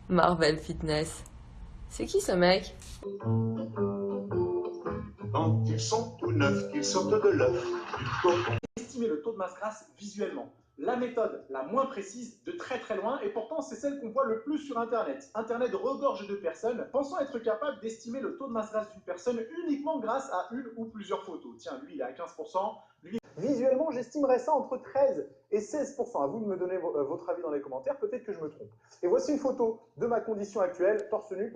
Marvel Fitness. C'est qui ce mec? Quand ils sont tout neufs, qu'ils sortent de l'œuf, du pot. Estimer le taux de masse grasse visuellement. La méthode la moins précise de très très loin, et pourtant c'est celle qu'on voit le plus sur Internet. Internet regorge de personnes pensant être capables d'estimer le taux de masse grasse d'une personne uniquement grâce à une ou plusieurs photos. Tiens, lui il est à 15%, lui... Visuellement, j'estimerais ça entre 13 et 16%. À vous de me donner votre avis dans les commentaires, peut-être que je me trompe. Et voici une photo de ma condition actuelle, torse nu.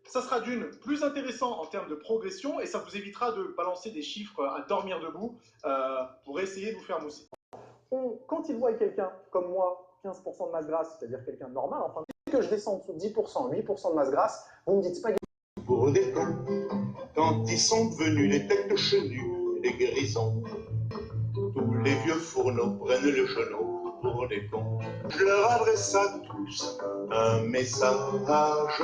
Ça sera d'une plus intéressant en termes de progression et ça vous évitera de balancer des chiffres à dormir debout pour essayer de vous faire mousser. Quand il voit quelqu'un comme moi, 15% de masse grasse, c'est-à-dire quelqu'un de normal, enfin, que je descends en dessous de 10%, 8% de masse grasse, vous me dites spaghetti. Pour des cons, quand ils sont devenus les têtes chenues, les grisons, tous les vieux fourneaux prennent le genou pour des cons. Je leur adresse à tous un message.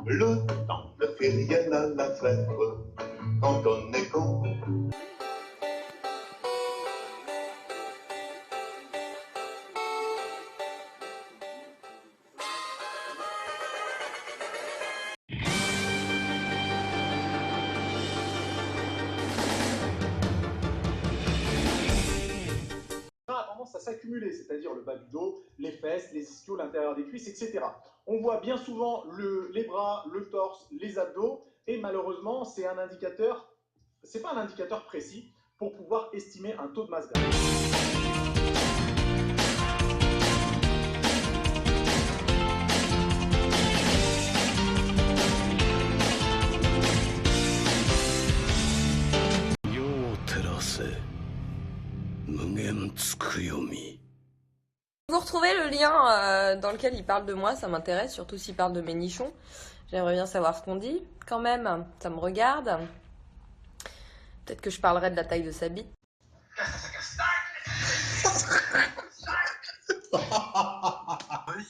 Le temps ne fait rien à l'affaire quand on est con. A tendance à s'accumuler, c'est-à-dire le bas du dos, les fesses, les ischios, l'intérieur des cuisses, etc. On voit bien souvent les bras, le torse, les abdos, et malheureusement, c'est un indicateur, c'est pas un indicateur précis pour pouvoir estimer un taux de masse grasse. Vous retrouvez le lien dans lequel il parle de moi, ça m'intéresse, surtout s'il parle de mes nichons. J'aimerais bien savoir ce qu'on dit. Quand même, ça me regarde. Peut-être que je parlerai de la taille de sa bite.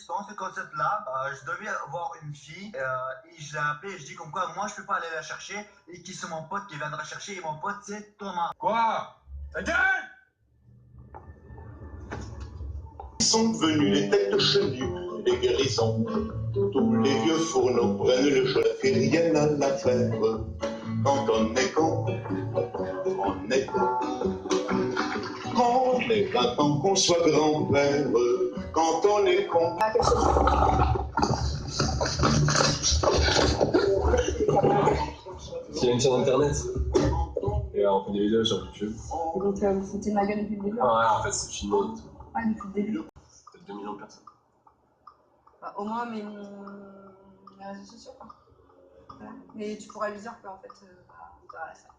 Dans ce concept-là, je devais voir une fille et je l'ai appelée et je dis comme quoi moi je peux pas aller la chercher et qui c'est mon pote qui viendra chercher et mon pote c'est Thomas. Quoi? Ta gueule! Ils sont devenus les têtes chenues, les grisons, tous les vieux fourneaux prennent le jeu. Ne fait rien à l'affaire quand on est con, on est con. On est 20 ans qu'on soit grand-père quand on est con. C'est une chaîne internet. Et on fait des vidéos sur YouTube. Donc vous foutez de ma gueule depuis le début. Ouais, en fait, c'est filmé et tout. Ouais, depuis le début. Peut-être 2 millions de personnes. Bah, au moins mes réseaux sociaux, quoi. Voilà. Mais tu pourras lui dire qu'en fait, voilà ça.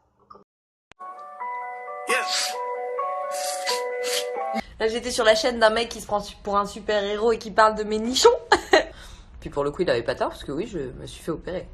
Yes. Là, j'étais sur la chaîne d'un mec qui se prend pour un super-héros et qui parle de mes nichons. Puis pour le coup, il avait pas tort, parce que oui, je me suis fait opérer.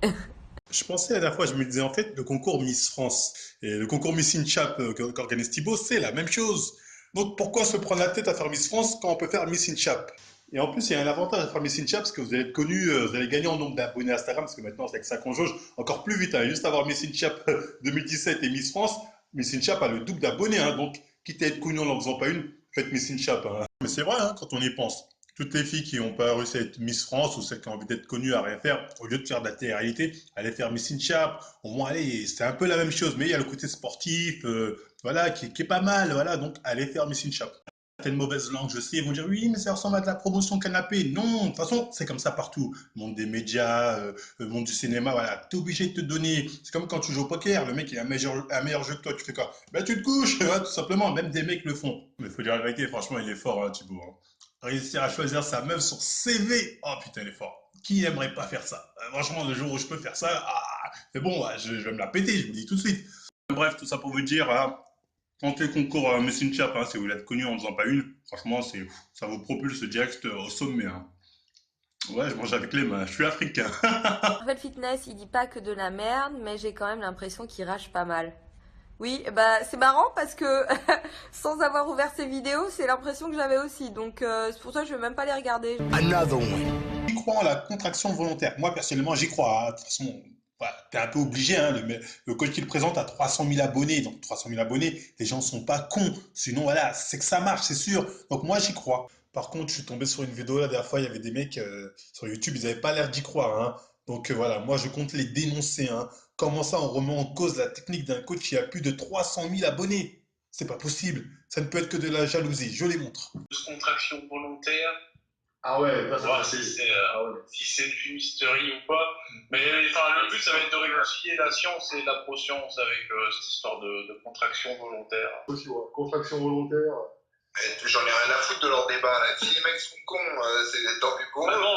Je pensais la dernière fois, je me disais en fait, le concours Miss France et le concours Miss InChap qu'organise Thibaut, c'est la même chose. Donc pourquoi se prendre la tête à faire Miss France quand on peut faire Miss InChap? Et en plus, il y a un avantage à faire Miss InChap, parce que vous allez être connu, vous allez gagner en nombre d'abonnés Instagram, parce que maintenant, c'est avec ça qu'on jauge encore plus vite. Hein. Juste avoir Miss InChap 2017 et Miss France, Miss InChap a le double d'abonnés. Hein. Donc, quitte à être connu en n'en faisant pas une, faites Miss InChap. Hein. Mais c'est vrai, hein, quand on y pense. Toutes les filles qui n'ont pas réussi à être Miss France ou celles qui ont envie d'être connues à rien faire, au lieu de faire de la télé-réalité, aller faire Miss InChap. Au moins, allez, c'est un peu la même chose, mais il y a le côté sportif, voilà, qui est pas mal, voilà. Donc, allez faire Miss InChap. Une mauvaise langue, je sais, ils vont dire oui, mais ça ressemble à de la promotion canapé. Non, de toute façon, c'est comme ça partout. Le monde des médias, le monde du cinéma, voilà, t'es obligé de te donner. C'est comme quand tu joues au poker, le mec il a un meilleur jeu que toi, tu fais quoi? Ben tu te couches, voilà, tout simplement, même des mecs le font. Mais faut dire la vérité, franchement, il est fort, hein, Thibaut. Hein. Réussir à choisir sa meuf sur CV, oh putain, il est fort. Qui aimerait pas faire ça? Franchement, le jour où je peux faire ça, c'est bon, je vais me la péter, je vous le dis tout de suite. Bref, tout ça pour vous dire, hein, tentez le concours Miss InChap, hein, si vous voulez être connu en faisant pas une, franchement, ça vous propulse direct au sommet. Hein. Ouais, je mange avec les mains, je suis africain. Marvel Fitness, il dit pas que de la merde, mais j'ai quand même l'impression qu'il rage pas mal. Oui, bah c'est marrant parce que sans avoir ouvert ces vidéos, c'est l'impression que j'avais aussi. Donc c'est pour ça que je vais même pas les regarder. J'y crois en la contraction volontaire. Moi, personnellement, j'y crois. Hein. De toute façon, Voilà, t'es un peu obligé, hein, le coach qui le présente a 300 000 abonnés, donc 300 000 abonnés, les gens sont pas cons, sinon voilà, c'est que ça marche, c'est sûr. Donc moi j'y crois. Par contre, je suis tombé sur une vidéo la dernière fois, il y avait des mecs sur YouTube, ils n'avaient pas l'air d'y croire, hein. Donc voilà, moi je compte les dénoncer, hein. Comment ça on remet en cause la technique d'un coach qui a plus de 300 000 abonnés? C'est pas possible, ça ne peut être que de la jalousie, je les montre. Contraction volontaire, Ah ouais, là, voir ça si c'est. c'est Ah ouais. si c'est une fumisterie ou pas. Mais enfin, le but, ça va être de réconcilier la science et la pro-science avec cette histoire de contraction volontaire. Aussi, ouais. Contraction volontaire. J'en ai rien à foutre de leur débat là. Si les mecs sont cons, c'est tant pis pour eux. Ah non,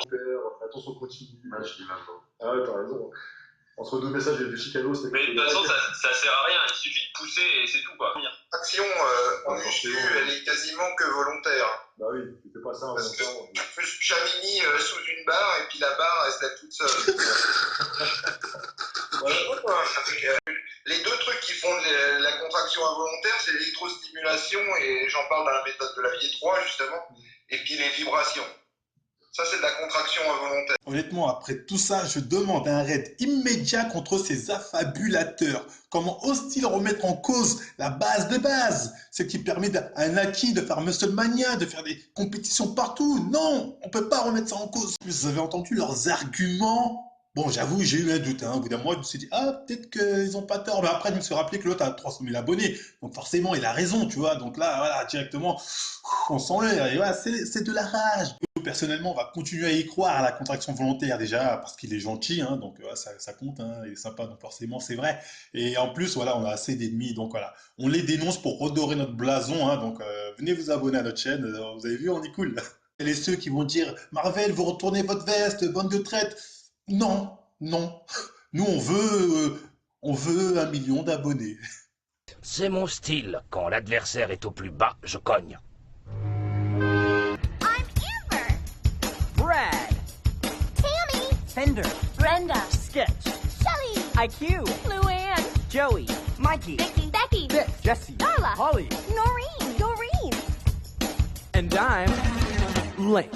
Attention continue. Ouais, je dis même pas. Ah ouais, t'as raison. Entre deux messages et du chicano, c'est. mais de toute façon, ça sert à rien. Il suffit de pousser et c'est tout, quoi. L'action en muscu, elle est quasiment que volontaire. Bah oui, tu fais pas ça en Parce même que temps. tu peux Chamini sous une barre et puis la barre elle se lève toute seule. Les deux trucs qui font de la contraction involontaire, c'est l'électrostimulation et j'en parle dans la méthode de la vie 3 justement, et puis les vibrations. Ça, c'est de la contraction involontaire. Honnêtement, après tout ça, je demande un raid immédiat contre ces affabulateurs. Comment osent-ils remettre en cause la base de base? Ce qui permet à un acquis de faire Musclemania, de faire des compétitions partout. Non, on peut pas remettre ça en cause. Vous avez entendu leurs arguments? Bon, j'avoue, j'ai eu un doute, hein. Au bout d'un mois, je me suis dit, ah, peut-être qu'ils ont pas tort. Mais après, je me suis rappelé que l'autre a 300 000 abonnés. Donc forcément, il a raison, tu vois. Donc là, voilà, directement, on sent l'air. Et voilà, c'est de la rage. Nous, personnellement, on va continuer à y croire à la contraction volontaire, déjà, parce qu'il est gentil, hein. Donc ça compte, hein. Il est sympa, donc forcément, c'est vrai. Et en plus, voilà, on a assez d'ennemis. Donc voilà, on les dénonce pour redorer notre blason, hein. Donc venez vous abonner à notre chaîne. Vous avez vu, on est cool. Et les ceux qui vont dire, Marvel, vous retournez votre veste, bande de traîtres. Non, non. Nous, on veut 1 million d'abonnés. C'est mon style. Quand l'adversaire est au plus bas, je cogne. I'm Amber. Brad. Tammy. Fender. Brenda. Sketch. Shelly. IQ. Luann. Joey. Mikey. Vicky. Becky. Vic. Jesse. Darla. Holly. Noreen. Doreen. And I'm Link.